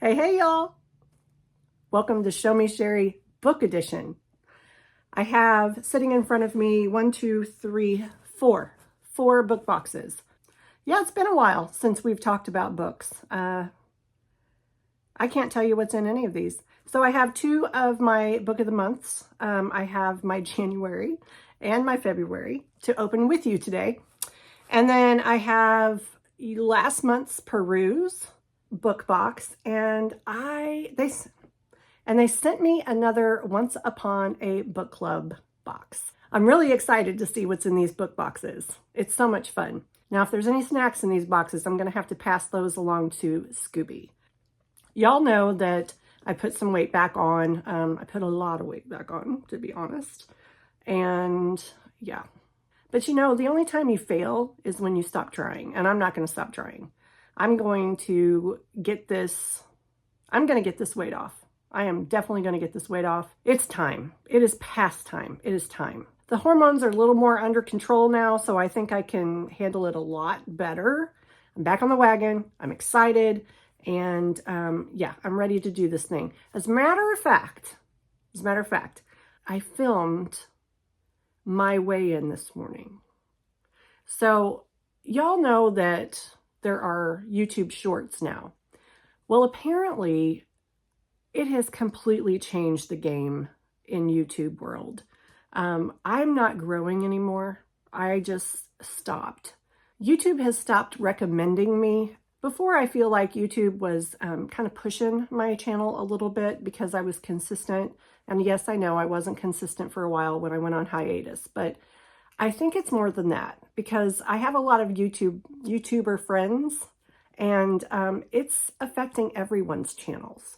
Hey y'all! Welcome to showmesherry book edition. I have sitting in front of me four book boxes. Yeah, it's been a while since we've talked about books. I can't tell you what's in any of these. So I have two of my book of the months. I have my January and my February to open with you today. And then I have last month's Peruse book box, and they sent me another Once Upon a Book Club box. I'm really excited to see what's in these book boxes. It's so much fun. Now, if there's any snacks in these boxes, I'm going to have to pass those along to Scooby. Y'all know that I put some weight back on. I put a lot of weight back on, to be honest. And yeah. But you know, the only time you fail is when you stop trying. And I'm not going to stop trying. I'm going to get this weight off. I am definitely going to get this weight off. It's time. It is past time. It is time. The hormones are a little more under control now, so I think I can handle it a lot better. I'm back on the wagon. I'm excited. And yeah, I'm ready to do this thing. As a matter of fact, I filmed my weigh-in this morning. So y'all know that there are YouTube shorts now. Well, apparently it has completely changed the game in YouTube world. I'm not growing anymore. I just stopped. YouTube has stopped recommending me. Before, I feel like YouTube was kind of pushing my channel a little bit because I was consistent. And yes, I know I wasn't consistent for a while when I went on hiatus, but I think it's more than that because I have a lot of YouTuber friends, and it's affecting everyone's channels.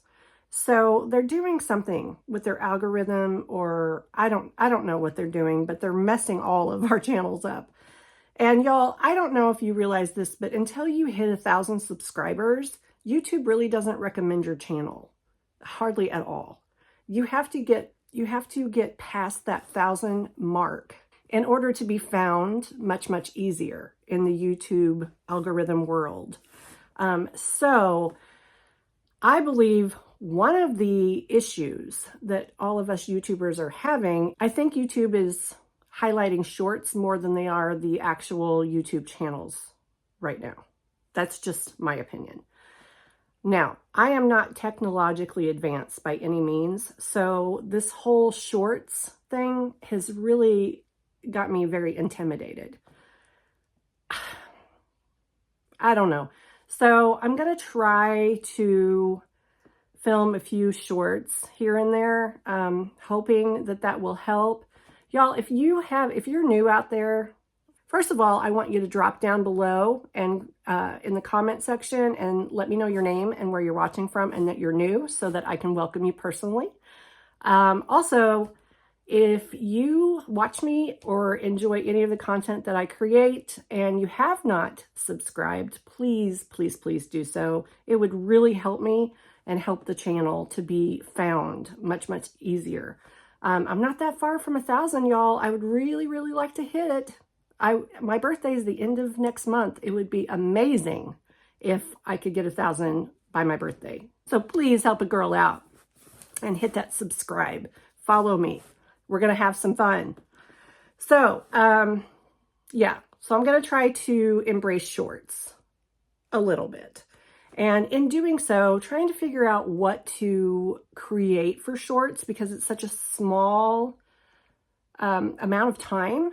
So they're doing something with their algorithm, or I don't know what they're doing, but they're messing all of our channels up. And y'all, I don't know if you realize this, but until you hit 1,000 subscribers, YouTube really doesn't recommend your channel, hardly at all. You have to get past that 1,000 mark in order to be found much, much easier in the YouTube algorithm world. So I believe one of the issues that all of us YouTubers are having, I think YouTube is highlighting shorts more than they are the actual YouTube channels right now. That's just my opinion. Now, I am not technologically advanced by any means, so this whole shorts thing has really got me very intimidated. I don't know. So I'm going to try to film a few shorts here and there, hoping that will help. Y'all, if you're new out there, first of all, I want you to drop down below and in the comment section and let me know your name and where you're watching from and that you're new so that I can welcome you personally. Also, if you watch me or enjoy any of the content that I create and you have not subscribed, please, please, please do so. It would really help me and help the channel to be found much, much easier. I'm not that far from 1,000, y'all. I would really, really like to hit it. My birthday is the end of next month. It would be amazing if I could get 1,000 by my birthday. So please help a girl out and hit that subscribe. Follow me. We're going to have some fun. So, yeah. So I'm going to try to embrace shorts a little bit. And in doing so, trying to figure out what to create for shorts because it's such a small amount of time.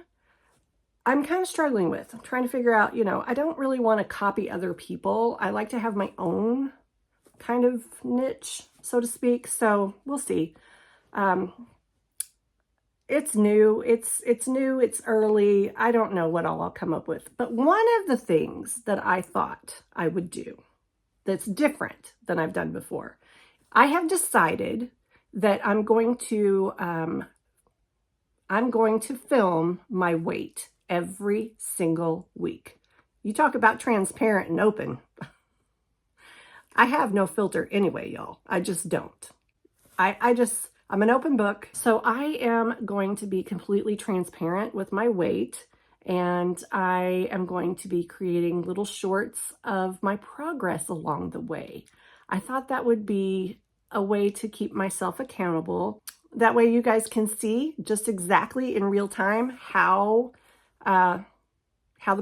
I'm kind of struggling with. I'm trying to figure out, I don't really want to copy other people. I like to have my own kind of niche, so to speak. So we'll see. It's new. It's new. It's early. I don't know what I'll come up with. But one of the things that I thought I would do that's different than I've done before, I have decided that I'm going to film my weight every single week. You talk about transparent and open. I have no filter anyway, y'all. I just don't. I'm an open book. So I am going to be completely transparent with my weight, and I am going to be creating little shorts of my progress along the way. I thought that would be a way to keep myself accountable. That way you guys can see just exactly in real time how the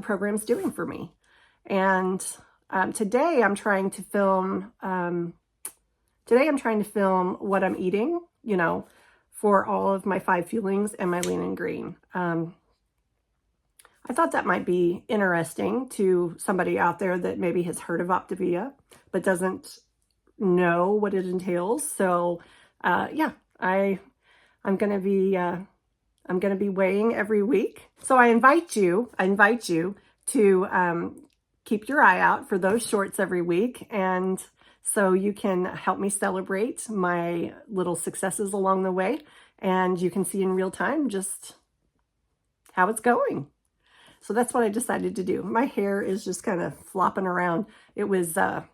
program's doing for me. And today I'm trying to film what I'm eating, you know, for all of my 5 feelings and my lean and green. I thought that might be interesting to somebody out there that maybe has heard of Optavia but doesn't know what it entails. So yeah, I'm gonna be weighing every week. So I invite you to keep your eye out for those shorts every week, and so you can help me celebrate my little successes along the way, and you can see in real time just how it's going. So that's what I decided to do. My hair is just kind of flopping around. It was hair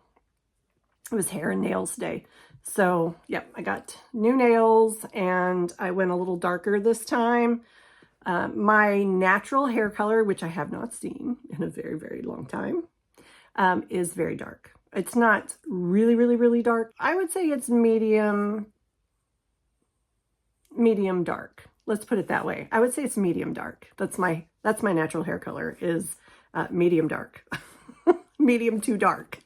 and nails day. So yep, I got new nails and I went a little darker this time. My natural hair color, which I have not seen in a very, very long time, is very dark. It's not really, really, really dark. I would say it's medium dark. Let's put it that way. I would say it's medium dark. That's my natural hair color, is medium dark. Medium to dark.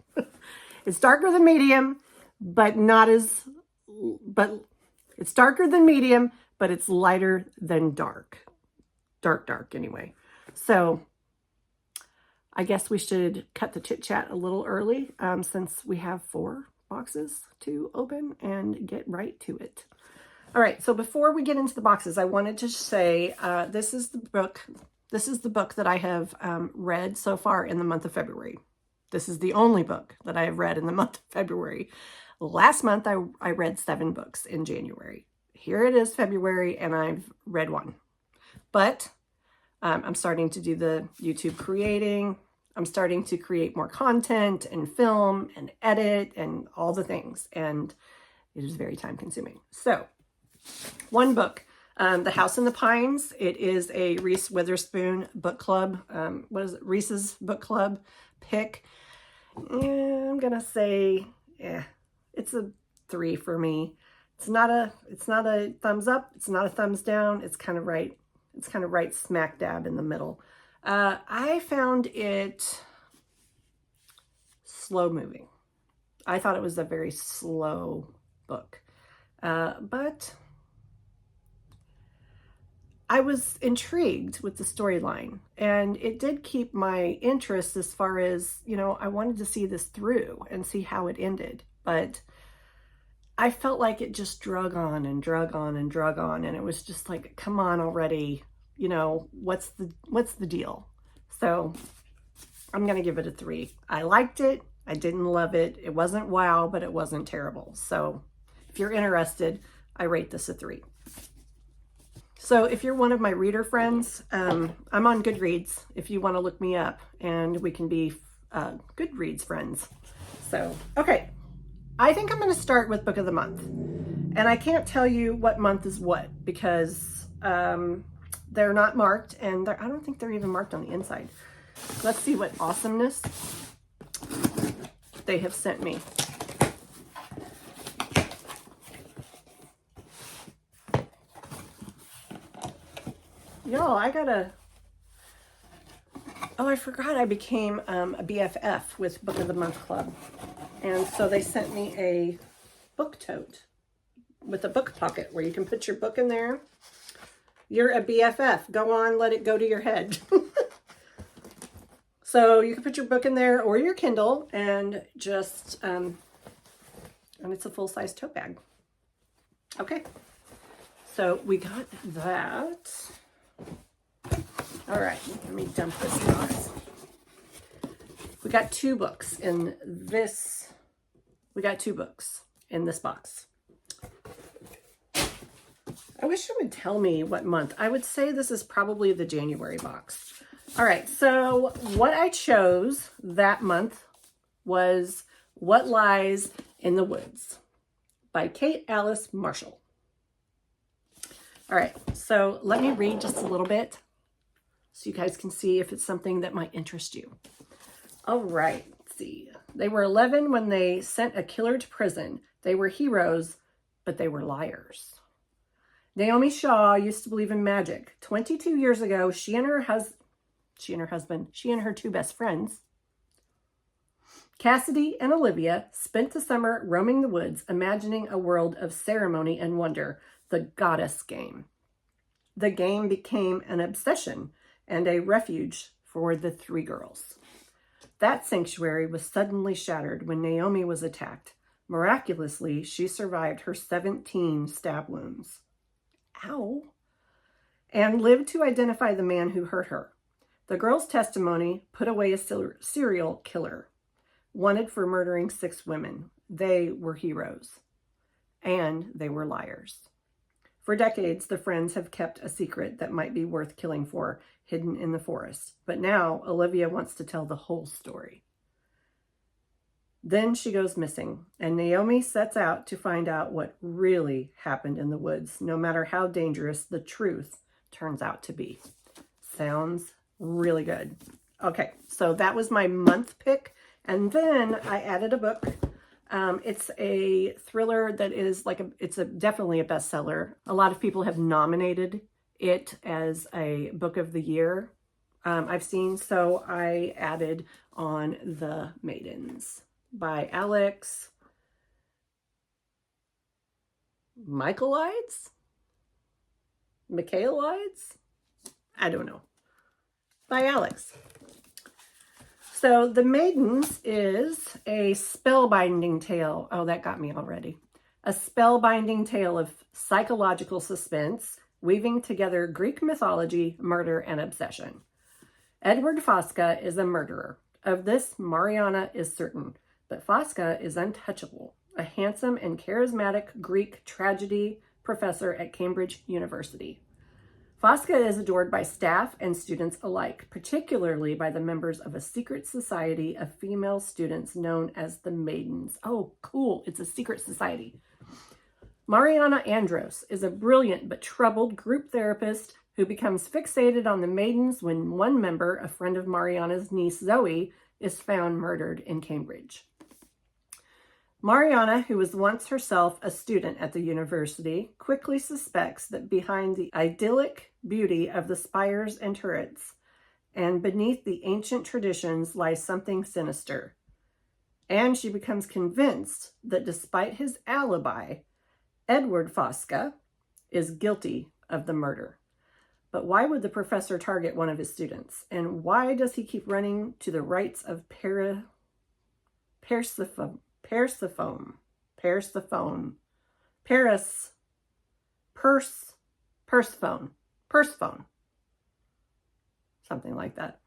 It's darker than medium, but it's darker than medium, but it's lighter than dark. Dark anyway. So I guess we should cut the chit chat a little early, since we have 4 boxes to open, and get right to it. All right, so before we get into the boxes, I wanted to say this is the book that I have read so far in the month of February. This is the only book that I have read in the month of February. Last month, I read 7 books in January. Here it is February, and I've read 1. But I'm starting to do the YouTube creating. I'm starting to create more content and film and edit and all the things. And it is very time consuming. So 1 book, The House in the Pines. It is a Reese Witherspoon book club. What is it? Reese's book club pick. I'm going to say, it's a 3 for me. It's not a thumbs up. It's not a thumbs down. It's kind of right. It's kind of right smack dab in the middle. I found it slow moving. I thought it was a very slow book. But I was intrigued with the storyline, and it did keep my interest as far as, you know, I wanted to see this through and see how it ended. But I felt like it just drug on and drug on and drug on, and it was just like, come on already, you know, what's the deal? So I'm gonna give it a 3. I liked it. I didn't love it. It wasn't wow, but it wasn't terrible. So if you're interested, I rate this a 3. So if you're one of my reader friends, I'm on Goodreads if you want to look me up, and we can be Goodreads friends. So, okay. I think I'm going to start with Book of the Month. And I can't tell you what month is what, because they're not marked, and I don't think they're even marked on the inside. Let's see what awesomeness they have sent me. Y'all, I forgot I became a BFF with Book of the Month Club. And so they sent me a book tote with a book pocket where you can put your book in there. You're a BFF. Go on, let it go to your head. So you can put your book in there or your Kindle, and just, and it's a full-size tote bag. Okay. So we got that. All right, let me dump this box. We got 2 books in this. We got 2 books in this box. I wish it would tell me what month. I would say this is probably the January box. All right, so what I chose that month was What Lies in the Woods by Kate Alice Marshall. All right, so let me read just a little bit so you guys can see if it's something that might interest you. All right, Let's see. They were 11 when they sent a killer to prison. They were heroes, but they were liars. Naomi Shaw used to believe in magic. 22 years ago, she and her two best friends, Cassidy and Olivia, spent the summer roaming the woods, imagining a world of ceremony and wonder, the goddess game. The game became an obsession and a refuge for the three girls. That sanctuary was suddenly shattered when Naomi was attacked. Miraculously, she survived her 17 stab wounds. Ow. And lived to identify the man who hurt her. The girl's testimony put away a serial killer, wanted for murdering 6 women. They were heroes. And they were liars. For decades, the friends have kept a secret that might be worth killing for, hidden in the forest. But now, Olivia wants to tell the whole story. Then she goes missing, and Naomi sets out to find out what really happened in the woods, no matter how dangerous the truth turns out to be. Sounds really good. Okay, so that was my month pick, and then I added a book. It's a thriller that is definitely a bestseller. A lot of people have nominated it as a book of the year. I've seen, so I added On the Maidens by Alex Michaelides? I don't know. By Alex. So The Maidens is a spellbinding tale. Oh, that got me already. A spellbinding tale of psychological suspense, weaving together Greek mythology, murder, and obsession. Edward Fosca is a murderer. Of this, Mariana is certain. But Fosca is untouchable, a handsome and charismatic Greek tragedy professor at Cambridge University. Fosca is adored by staff and students alike, particularly by the members of a secret society of female students known as the Maidens. Oh, cool. It's a secret society. Mariana Andros is a brilliant but troubled group therapist who becomes fixated on the Maidens when one member, a friend of Mariana's niece Zoe, is found murdered in Cambridge. Mariana, who was once herself a student at the university, quickly suspects that behind the idyllic beauty of the spires and turrets and beneath the ancient traditions lies something sinister. And she becomes convinced that despite his alibi, Edward Fosca is guilty of the murder. But why would the professor target one of his students? And why does he keep running to the rites of Persephone, something like that.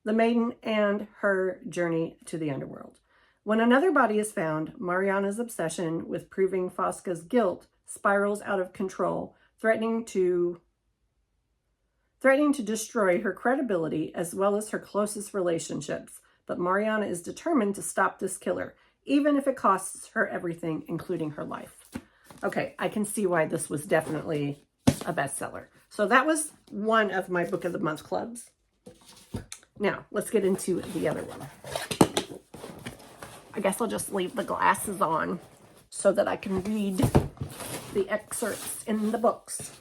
The Maiden and her journey to the underworld. When another body is found, Mariana's obsession with proving Fosca's guilt spirals out of control, threatening to destroy her credibility as well as her closest relationships. But Mariana is determined to stop this killer, even if it costs her everything, including her life. Okay, I can see why this was definitely a bestseller. So that was one of my Book of the Month clubs. Now, let's get into the other one. I guess I'll just leave the glasses on so that I can read the excerpts in the books.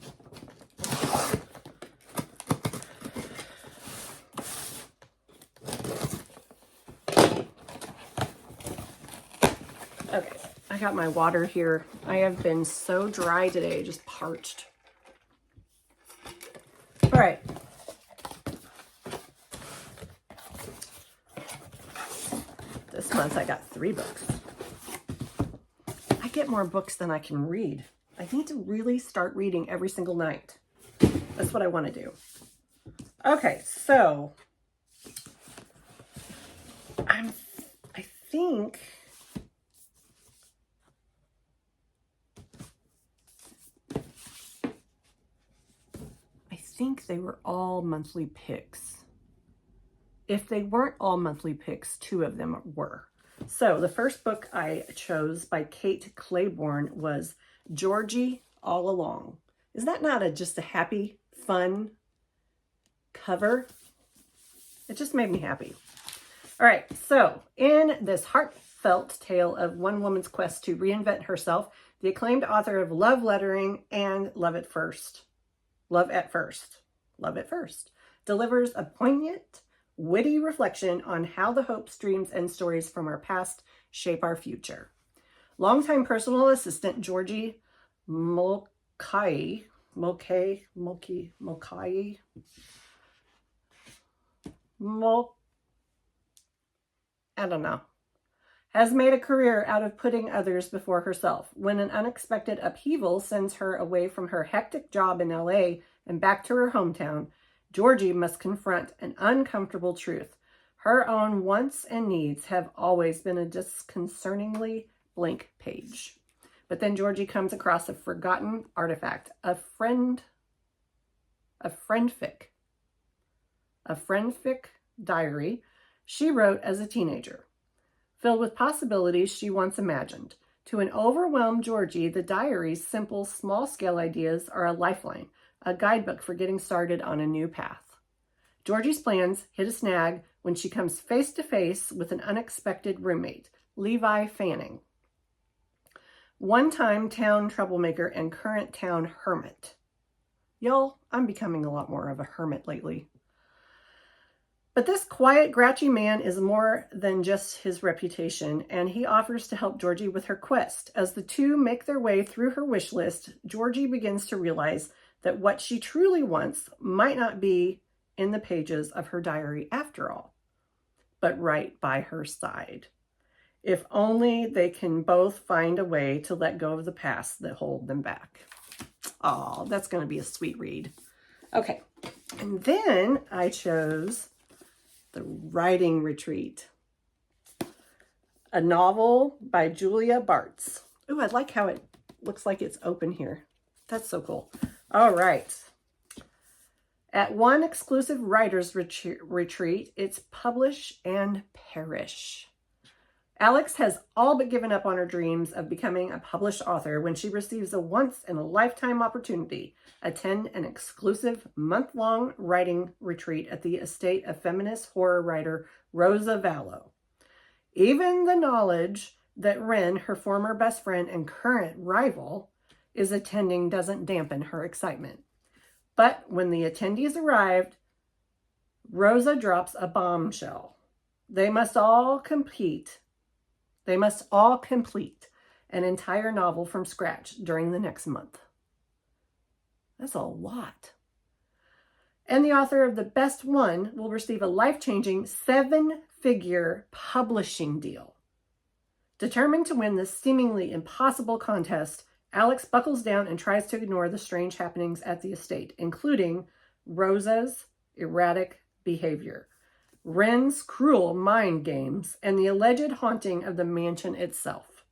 Okay, I got my water here. I have been so dry today, just parched. All right. This month I got 3 books. I get more books than I can read. I need to really start reading every single night. That's what I want to do. Okay, so I think they were all monthly picks. If they weren't all monthly picks, 2 of them were. So the first book I chose by Kate Claiborne was Georgie All Along. Is that not just a happy, fun cover? It just made me happy. All right, so in this heartfelt tale of one woman's quest to reinvent herself, the acclaimed author of Love Lettering and Love at First delivers a poignant, witty reflection on how the hopes, dreams, and stories from our past shape our future. Longtime personal assistant Georgie Mulcahy has made a career out of putting others before herself. When an unexpected upheaval sends her away from her hectic job in LA and back to her hometown, Georgie must confront an uncomfortable truth. Her own wants and needs have always been a disconcertingly blank page. But then Georgie comes across a forgotten artifact, a friendfic diary she wrote as a teenager, filled with possibilities she once imagined. To an overwhelmed Georgie, the diary's simple, small-scale ideas are a lifeline, a guidebook for getting started on a new path. Georgie's plans hit a snag when she comes face-to-face with an unexpected roommate, Levi Fanning, one-time town troublemaker and current town hermit. Y'all, I'm becoming a lot more of a hermit lately. But this quiet, grouchy man is more than just his reputation, and he offers to help Georgie with her quest. As the two make their way through her wish list, Georgie begins to realize that what she truly wants might not be in the pages of her diary after all, but right by her side. If only they can both find a way to let go of the past that hold them back. Oh, that's going to be a sweet read. Okay, and then I chose The Writing Retreat, a novel by Julia Bartz. Ooh, I like how it looks like it's open here. That's so cool. All right. At one exclusive writer's retreat, it's publish and perish. Alex has all but given up on her dreams of becoming a published author when she receives a once-in-a-lifetime opportunity: attend an exclusive month-long writing retreat at the estate of feminist horror writer Rosa Vallow. Even the knowledge that Ren, her former best friend and current rival, is attending doesn't dampen her excitement. But when the attendees arrived, Rosa drops a bombshell. They must all complete an entire novel from scratch during the next month. That's a lot. And the author of the best one will receive a life-changing 7-figure publishing deal. Determined to win this seemingly impossible contest, Alex buckles down and tries to ignore the strange happenings at the estate, including Rosa's erratic behavior, Ren's cruel mind games, and the alleged haunting of the mansion itself.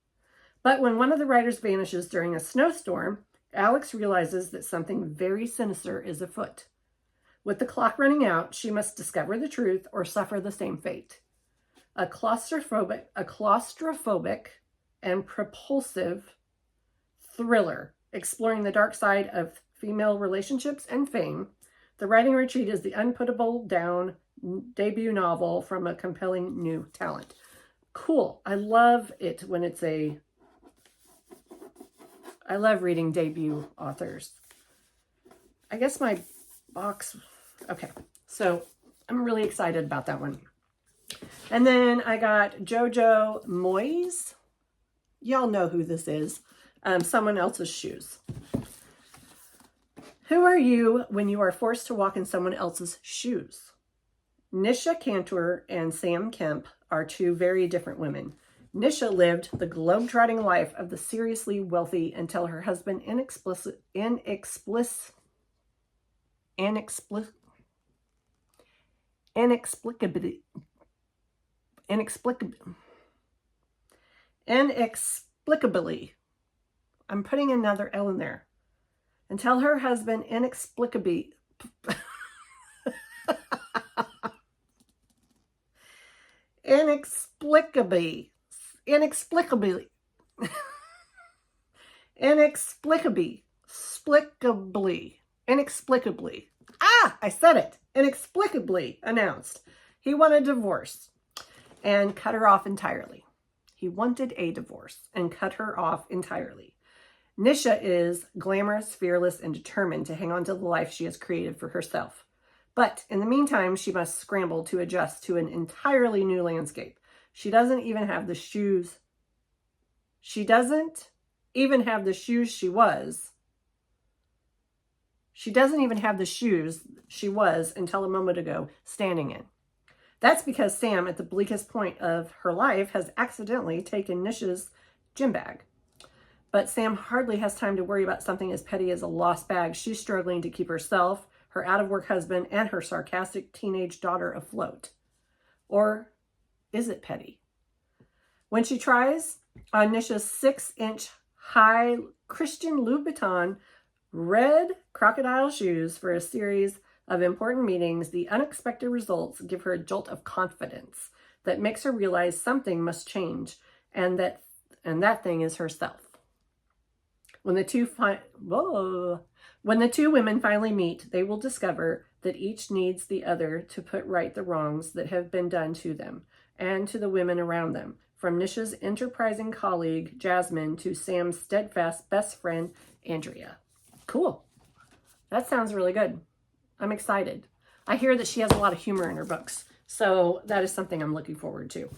But when one of the writers vanishes during a snowstorm, Alex realizes that something very sinister is afoot. With the clock running out, she must discover the truth or suffer the same fate. A claustrophobic and propulsive thriller exploring the dark side of female relationships and fame, The Writing Retreat is the unputtable down debut novel from a compelling new talent. Cool. I love it when I love reading debut authors. I guess my box, okay. So I'm really excited about that one. And then I got Jojo Moyes. Y'all know who this is. Someone Else's Shoes. Who are you when you are forced to walk in someone else's shoes? Nisha Cantor and Sam Kemp are two very different women. Nisha lived the globe-trotting life of the seriously wealthy until her husband inexplicably, I'm putting another L in there, until her husband inexplicably inexplicably announced he wanted a divorce. and cut her off entirely. He wanted a divorce and cut her off entirely. Nisha is glamorous, fearless, and determined to hang on to the life she has created for herself. But in the meantime, she must scramble to adjust to an entirely new landscape. She doesn't even have the shoes. She doesn't even have the shoes she was. She doesn't even have the shoes she was until a moment ago standing in. That's because Sam, at the bleakest point of her life, has accidentally taken Nisha's gym bag. But Sam hardly has time to worry about something as petty as a lost bag. She's struggling to keep herself, her out-of-work husband, and her sarcastic teenage daughter afloat. Or is it petty? When she tries on Nisha's 6-inch high Christian Louboutin red crocodile shoes for a series of important meetings, the unexpected results give her a jolt of confidence that makes her realize something must change, and that thing is herself. When the two women finally meet, they will discover that each needs the other to put right the wrongs that have been done to them and to the women around them, from Nisha's enterprising colleague, Jasmine, to Sam's steadfast best friend, Andrea. Cool. That sounds really good. I'm excited. I hear that she has a lot of humor in her books, so that is something I'm looking forward to.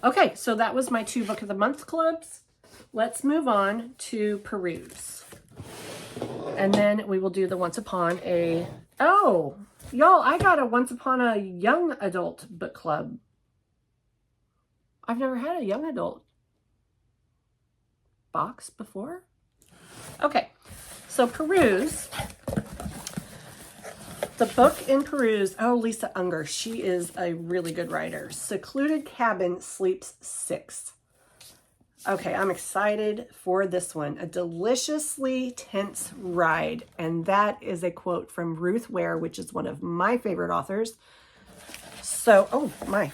Okay, so that was my 2 Book of the Month clubs. Let's move on to Peruse. And then we will do the Once Upon a... Oh, y'all, I got a Once Upon a Young Adult book club. I've never had a young adult box before. Okay, so Peruse. The book in Peruse, oh, Lisa Unger, she is a really good writer. Secluded Cabin Sleeps 6. Okay, I'm excited for this one. A deliciously tense ride. And that is a quote from Ruth Ware, which is one of my favorite authors. So, oh my.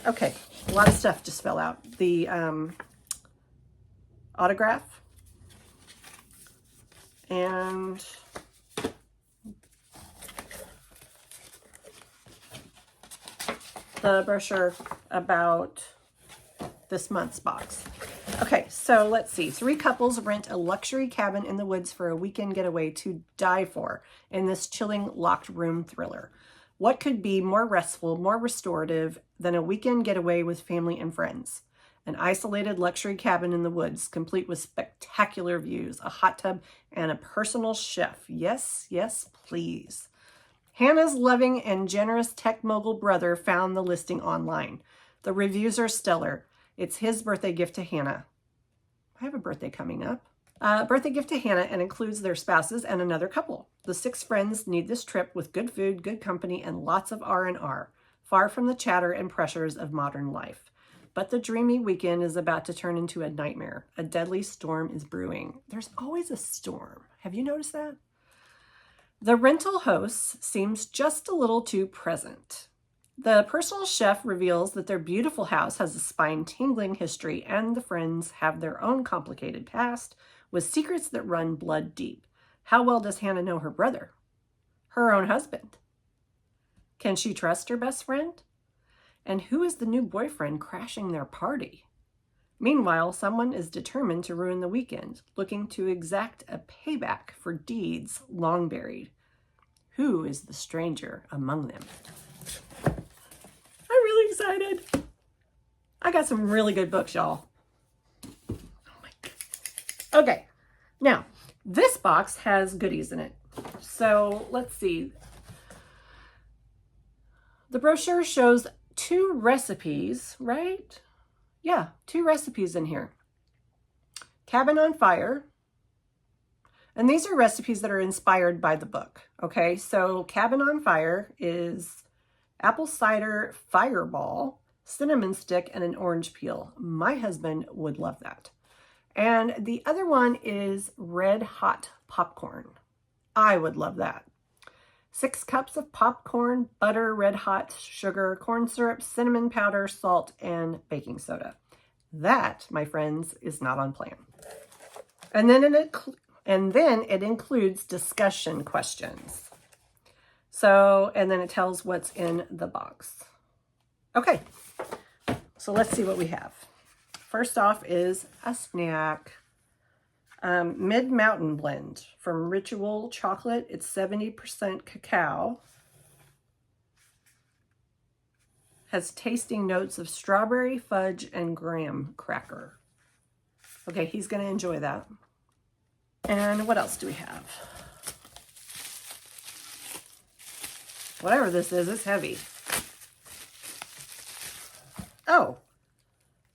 Okay, a lot of stuff just fell out. The autograph. And the brochure about this month's box. Okay, so let's see. 3 couples rent a luxury cabin in the woods for a weekend getaway to die for in this chilling locked room thriller. What could be more restful, more restorative than a weekend getaway with family and friends? An isolated luxury cabin in the woods, complete with spectacular views, a hot tub, and a personal chef. Yes, yes, please. Hannah's loving and generous tech mogul brother found the listing online. The reviews are stellar. It's his birthday gift to Hannah. I have a birthday coming up. Birthday gift to Hannah, and includes their spouses and another couple. The 6 friends need this trip with good food, good company, and lots of R&R, far from the chatter and pressures of modern life. But the dreamy weekend is about to turn into a nightmare. A deadly storm is brewing. There's always a storm. Have you noticed that? The rental host seems just a little too present. The personal chef reveals that their beautiful house has a spine-tingling history, and the friends have their own complicated past with secrets that run blood deep. How well does Hannah know her brother? Her own husband? Can she trust her best friend? And who is the new boyfriend crashing their party? Meanwhile, someone is determined to ruin the weekend, looking to exact a payback for deeds long buried. Who is the stranger among them? I'm really excited. I got some really good books, y'all. Oh my God. Okay, now this box has goodies in it. So let's see. The brochure shows 2 recipes, right? Yeah, 2 recipes in here. Cabin on Fire. And these are recipes that are inspired by the book. Okay, so Cabin on Fire is apple cider fireball, cinnamon stick, and an orange peel. My husband would love that. And the other one is red hot popcorn. I would love that. 6 cups of popcorn, butter, red hot sugar, corn syrup, cinnamon powder, salt, and baking soda. That, my friends, is not on plan. And then it includes discussion questions. So, and then it tells what's in the box. Okay, So let's see what we have. First off is a snack. Mid-Mountain Blend from Ritual Chocolate. It's 70% cacao. Has tasting notes of strawberry, fudge, and graham cracker. Okay, he's going to enjoy that. And what else do we have? Whatever this is, it's heavy. Oh,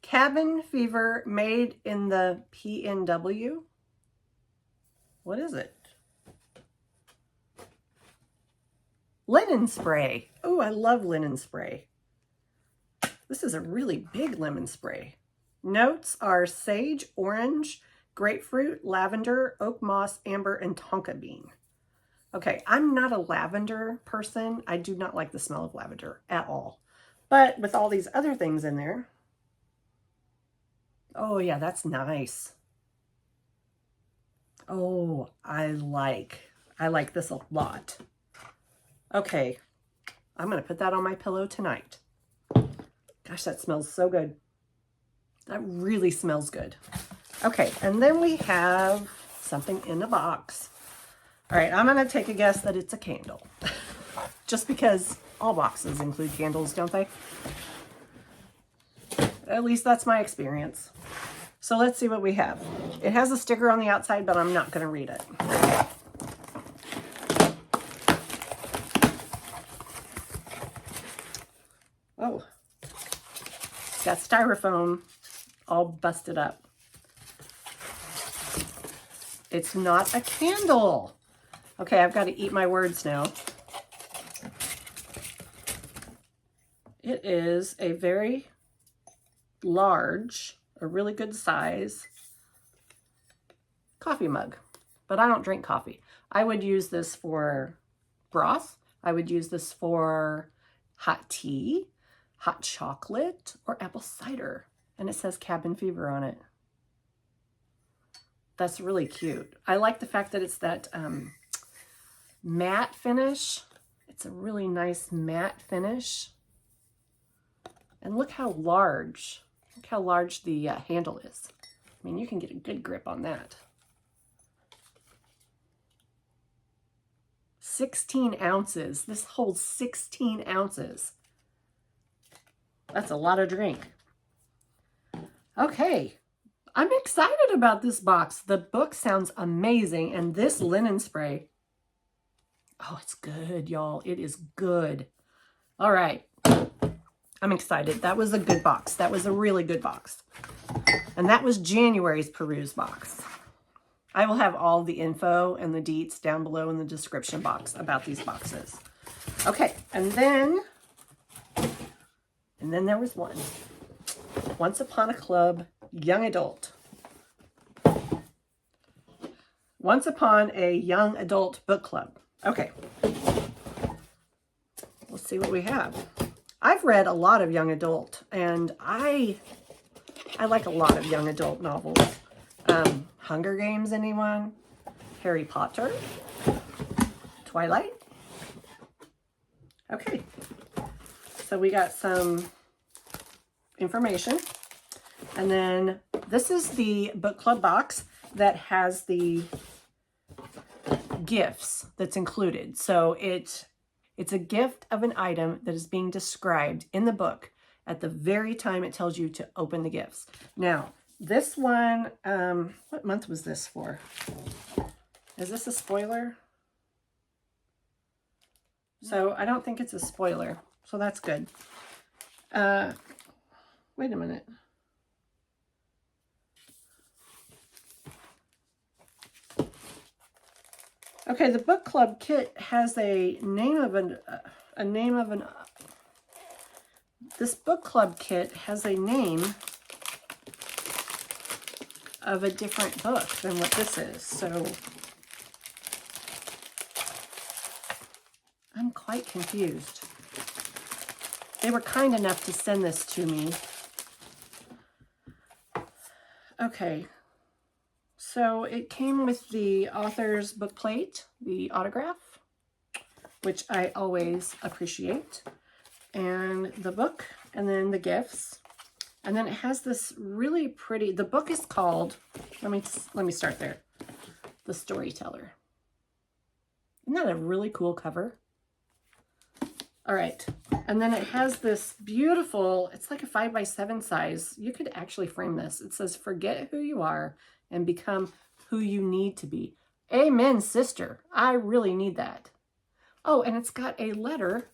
Cabin Fever made in the PNW. What is it? Linen spray. Oh, I love linen spray. This is a really big lemon spray. Notes are sage, orange, grapefruit, lavender, oak moss, amber, and tonka bean. Okay, I'm not a lavender person. I do not like the smell of lavender at all. But with all these other things in there, oh yeah, that's nice. Oh, I like this a lot. Okay, I'm gonna put that on my pillow tonight. Gosh, that smells so good. That really smells good. Okay, and then we have something in a box. All right, I'm gonna take a guess that it's a candle. Just because all boxes include candles, don't they? At least that's my experience. So let's see what we have. It has a sticker on the outside, but I'm not gonna read it. Oh, it's got styrofoam all busted up. It's not a candle. Okay, I've got to eat my words now. It is a very large, a really good size coffee mug, but I don't drink coffee. I would use this for broth. I would use this for hot tea, hot chocolate, or apple cider. And it says Cabin Fever on it. That's really cute. I like the fact that it's that matte finish. It's a really nice matte finish. And look how large the handle is. I mean, you can get a good grip on that. 16 ounces. This holds 16 ounces. That's a lot of drink. Okay, I'm excited about this box. The book sounds amazing, and this linen spray, oh, it's good, y'all. It is good. All right, I'm excited. That was a good box. That was a really good box. And that was January's Peruse box. I will have all the info and the deets down below in the description box about these boxes. Okay, and then there was one. Once Upon a Club, Young Adult. Once Upon a Young Adult Book Club. Okay. Let's see what we have. I've read a lot of young adult, and I like a lot of young adult novels. Hunger Games, anyone? Harry Potter? Twilight? Okay. So we got some information. And then this is the book club box that has the gifts that's included. So it's a gift of an item that is being described in the book at the very time it tells you to open the gifts. Now, this one, what month was this for? Is this a spoiler? So I don't think it's a spoiler. So that's good. Wait a minute. Okay, the book club kit has a name of this book club kit has a name of a different book than what this is. So I'm quite confused. They were kind enough to send this to me. Okay. So it came with the author's book plate, the autograph, which I always appreciate, and the book, and then the gifts. And then it has this really pretty, the book is called, let me start there. The Storyteller. Isn't that a really cool cover? All right. And then it has this beautiful, it's like a 5x7 size. You could actually frame this. It says, forget who you are and become who you need to be. Amen, sister. I really need that. Oh, and it's got a letter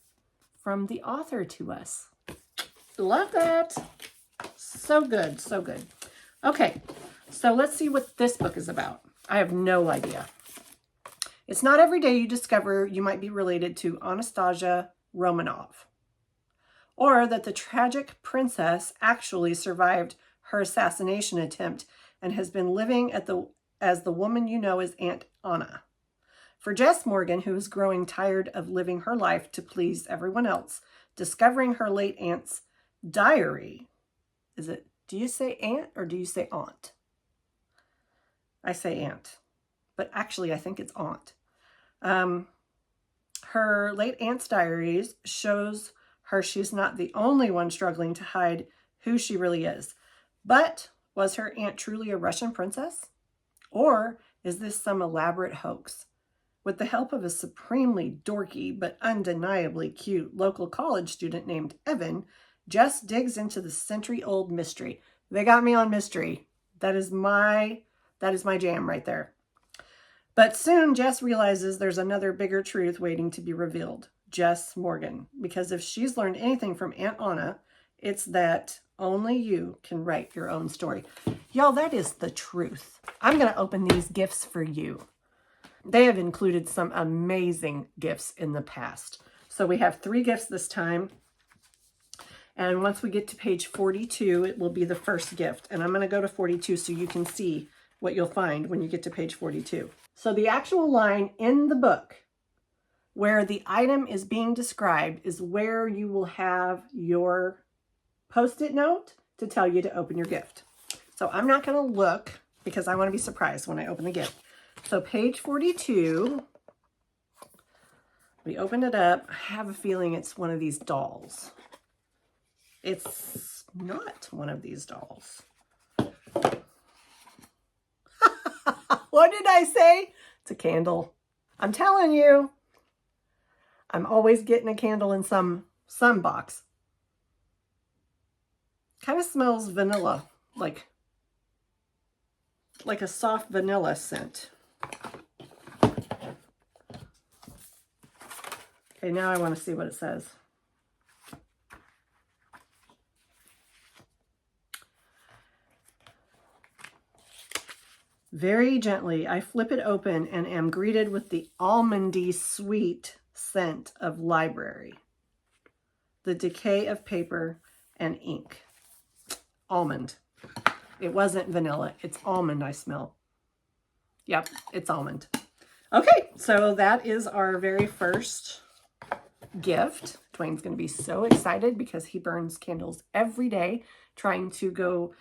from the author to us. Love that. So good, so good. Okay, so let's see what this book is about. I have no idea. It's not every day you discover you might be related to Anastasia Romanov, or that the tragic princess actually survived her assassination attempt and has been living as the woman you know as Aunt Anna. For Jess Morgan, who is growing tired of living her life to please everyone else, discovering her late aunt's diary. Do you say aunt or do you say aunt? I say aunt, but actually I think it's aunt. Her late aunt's diaries shows her she's not the only one struggling to hide who she really is. But was her aunt truly a Russian princess? Or is this some elaborate hoax? With the help of a supremely dorky but undeniably cute local college student named Evan, Jess digs into the century-old mystery. They got me on mystery. That is my jam right there. But soon Jess realizes there's another bigger truth waiting to be revealed. Jess Morgan. Because if she's learned anything from Aunt Anna, it's that only you can write your own story. Y'all, that is the truth. I'm going to open these gifts for you. They have included some amazing gifts in the past. So we have 3 gifts this time. And once we get to page 42, it will be the first gift. And I'm going to go to 42 so you can see what you'll find when you get to page 42. So the actual line in the book where the item is being described is where you will have your Post-it note to tell you to open your gift. So I'm not going to look because I want to be surprised when I open the gift. So page 42, we open it up. I have a feeling it's one of these dolls. It's not one of these dolls. What did I say? It's a candle. I'm telling you, I'm always getting a candle in some box. Kind of smells vanilla, like a soft vanilla scent. Okay, now I want to see what it says. Very gently, I flip it open and am greeted with the almondy sweet scent of library, the decay of paper and ink. Almond. It wasn't vanilla. It's almond I smell. Yep, it's almond. Okay, so that is our very first gift. Dwayne's going to be so excited because he burns candles every day, trying to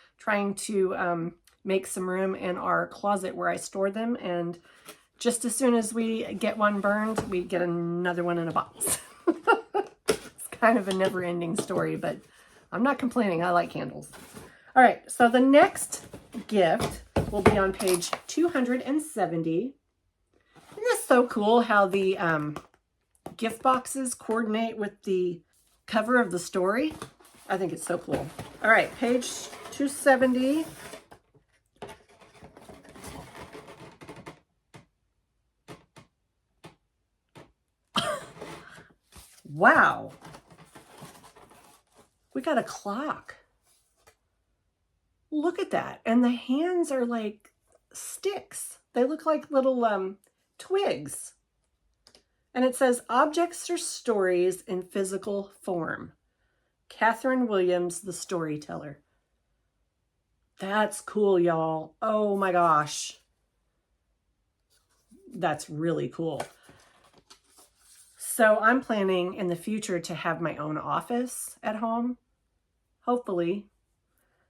make some room in our closet where I store them. And just as soon as we get one burned, we get another one in a box. It's kind of a never-ending story, but I'm not complaining. I like candles. All right, so the next gift will be on page 270. Isn't this so cool how the gift boxes coordinate with the cover of the story? I think it's so cool. All right, page 270. Wow. We got a clock. Look at that. And the hands are like sticks. They look like little twigs. And it says, Objects or Stories in Physical Form. Catherine Williams, the Storyteller. That's cool, y'all. Oh my gosh. That's really cool. So I'm planning in the future to have my own office at home, hopefully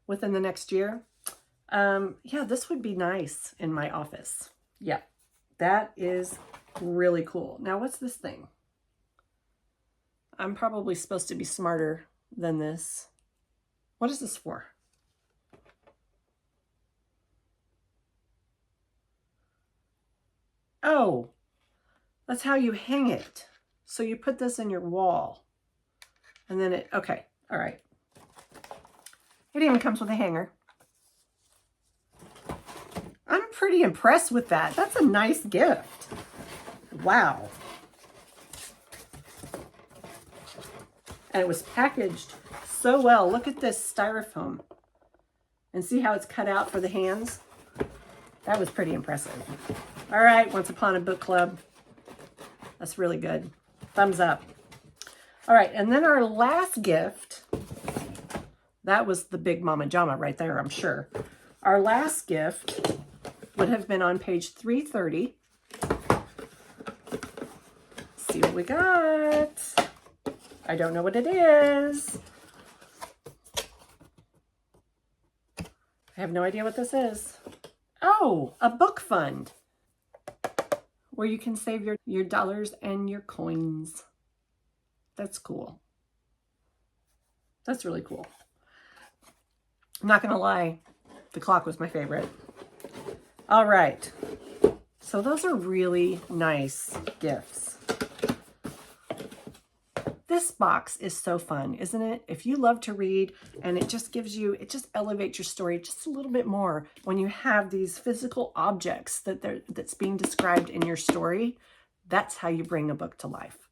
within the next year. Yeah, this would be nice in my office. Yeah, that is really cool. Now, what's this thing? I'm probably supposed to be smarter than this. What is this for? Oh, that's how you hang it. So you put this in your wall. And then it, okay, all right. It even comes with a hanger. I'm pretty impressed with that. That's a nice gift. Wow. And it was packaged so well. Look at this styrofoam. And see how it's cut out for the hands? That was pretty impressive. All right, Once Upon a Book Club. That's really good. Thumbs up. All right, and then our last gift, that was the big mama jama right there, I'm sure. Our last gift would have been on page 330. Let's see what we got. I don't know what it is. I have no idea what this is. Oh, a book fund where you can save your dollars and your coins. That's cool. That's really cool. I'm not gonna lie, the clock was my favorite. All right, so those are really nice gifts. This box is so fun, isn't it? If you love to read and it just gives you, it just elevates your story just a little bit more when you have these physical objects that's being described in your story. That's how you bring a book to life.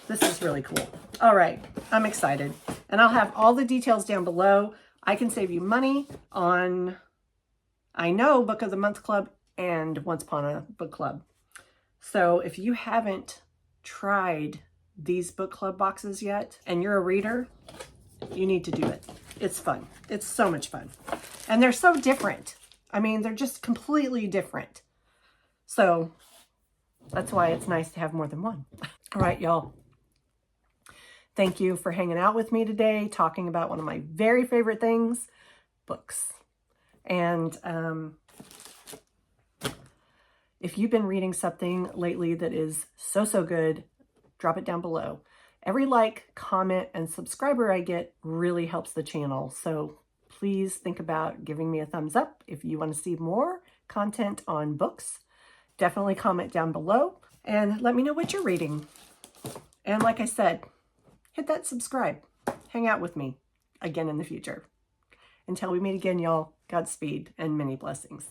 This is really cool. All right, I'm excited. And I'll have all the details down below. I can save you money on, I know, Book of the Month Club and Once Upon a Book Club. So if you haven't tried these book club boxes yet and you're a reader, you need to do it. It's fun. It's so much fun. And they're so different. I mean, they're just completely different. So that's why it's nice to have more than one. All right, y'all. Thank you for hanging out with me today, talking about one of my very favorite things, books. And if you've been reading something lately that is so good, drop it down below. Every like, comment, and subscriber I get really helps the channel. So please think about giving me a thumbs up if you want to see more content on books. Definitely comment down below and let me know what you're reading. And like I said, hit that subscribe. Hang out with me again in the future. Until we meet again, y'all, Godspeed and many blessings.